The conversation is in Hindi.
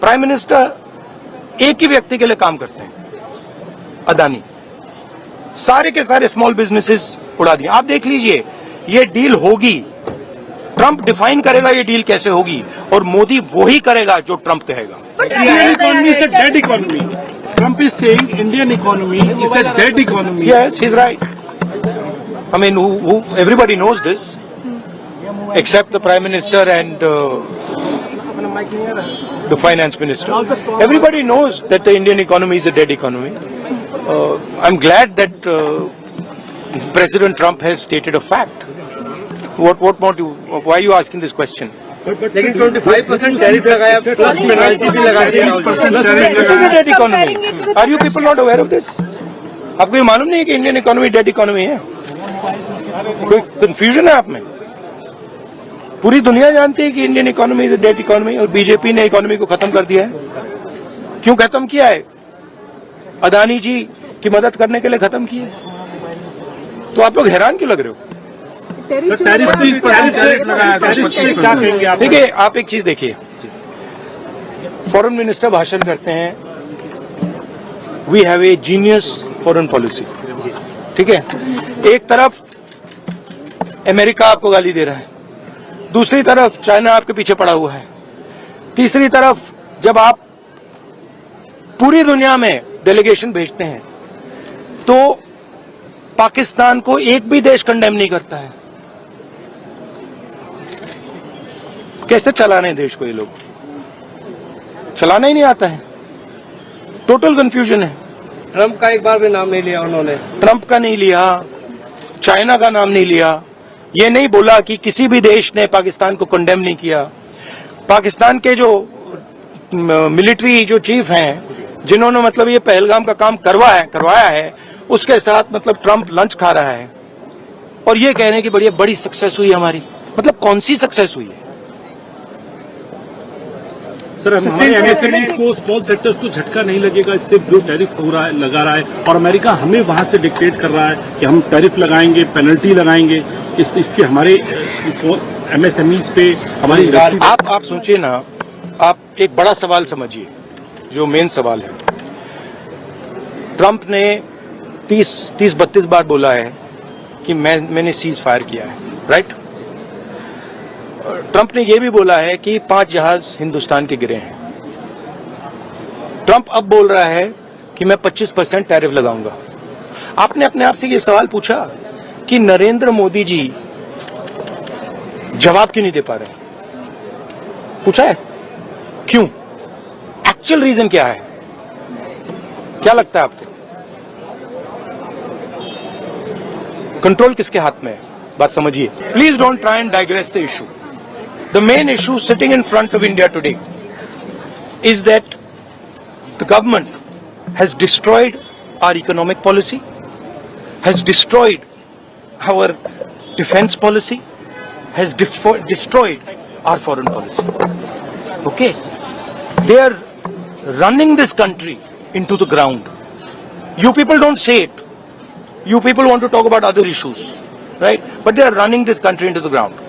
प्राइम मिनिस्टर एक ही व्यक्ति के लिए काम करते हैं, अदानी। सारे के सारे स्मॉल बिजनेसेस उड़ा दिए। आप देख लीजिए, ये डील होगी, ट्रंप डिफाइन करेगा ये डील कैसे होगी, और मोदी वही करेगा जो ट्रंप कहेगा। Indian economy is a dead economy. Trump is saying Indian economy is a dead economy. Yes, he's right. I mean, everybody knows this, except the Prime Minister and the Finance Minister. Everybody knows that the Indian economy is a dead economy. I'm glad that President Trump has stated a fact. What more do? Why are you asking this question? लेकिन 25% टैरिफ लगाया, प्लस पेनल्टी भी लगा दी। This is a dead economy. Are you people not aware of this? आपको ये मालूम नहीं है कि इंडियन इकोनॉमी डेड इकोनॉमी है? कोई कंफ्यूजन है आप में? पूरी दुनिया जानती है कि Indian economy is a dead economy, और बीजेपी ने इकोनॉमी को खत्म कर दिया है। क्यों खत्म किया है? अदानी जी की मदद करने के लिए खत्म किया है। तो आप लोग हैरान क्यों लग रहे हो? देखिए, आप एक चीज देखिए, फॉरेन मिनिस्टर भाषण करते हैं, we have a genius foreign policy, ठीक है। एक तरफ अमेरिका आपको गाली दे रहा है, दूसरी तरफ चाइना आपके पीछे पड़ा हुआ है, तीसरी तरफ जब आप पूरी दुनिया में डेलीगेशन भेजते हैं तो पाकिस्तान को एक भी देश कंडेम नहीं करता है। कैसे चलाने देश को? ये लोग चलाना ही नहीं आता है। टोटल कंफ्यूजन है। ट्रंप का एक बार भी नाम नहीं लिया उन्होंने। ट्रंप का नहीं लिया, चाइना का नाम नहीं लिया, ये नहीं बोला कि किसी भी देश ने पाकिस्तान को कंडेम नहीं किया। पाकिस्तान के जो मिलिट्री जो चीफ हैं, जिन्होंने मतलब ये पहलगाम का काम करवाया है, उसके साथ मतलब ट्रंप लंच खा रहा है और ये कह रहे हैं कि बड़ी सक्सेस हुई हमारी। मतलब कौन सी सक्सेस हुई है? सर, हमारे एमएसएमई को, स्मॉल सेक्टर्स को झटका नहीं लगेगा इससे जो टैरिफ हो रहा है, लगा रहा है, और अमेरिका हमें वहां से डिक्टेट कर रहा है कि हम टैरिफ लगाएंगे, पेनल्टी लगाएंगे, इसके हमारे एमएसएमईज पे हमारी। आप सोचिए ना, आप एक बड़ा सवाल समझिए, जो मेन सवाल है। ट्रंप ने 30-32 बार बोला है कि मैंने सीज फायर किया है, राइट। ट्रंप ने यह भी बोला है कि 5 जहाज हिंदुस्तान के गिरे हैं। ट्रंप अब बोल रहा है कि मैं 25% टैरिफ लगाऊंगा। आपने अपने आप से यह सवाल पूछा कि नरेंद्र मोदी जी जवाब क्यों नहीं दे पा रहे? पूछा है क्यों? एक्चुअल रीजन क्या है? क्या लगता है आपको? कंट्रोल किसके हाथ में है? बात समझिए। Please don't try and digress the issue. The main issue sitting in front of India today is that the government has destroyed our economic policy, has destroyed our defense policy, has destroyed our foreign policy. Okay? They are running this country into the ground. You people don't say it. You people want to talk about other issues, right? But they are running this country into the ground.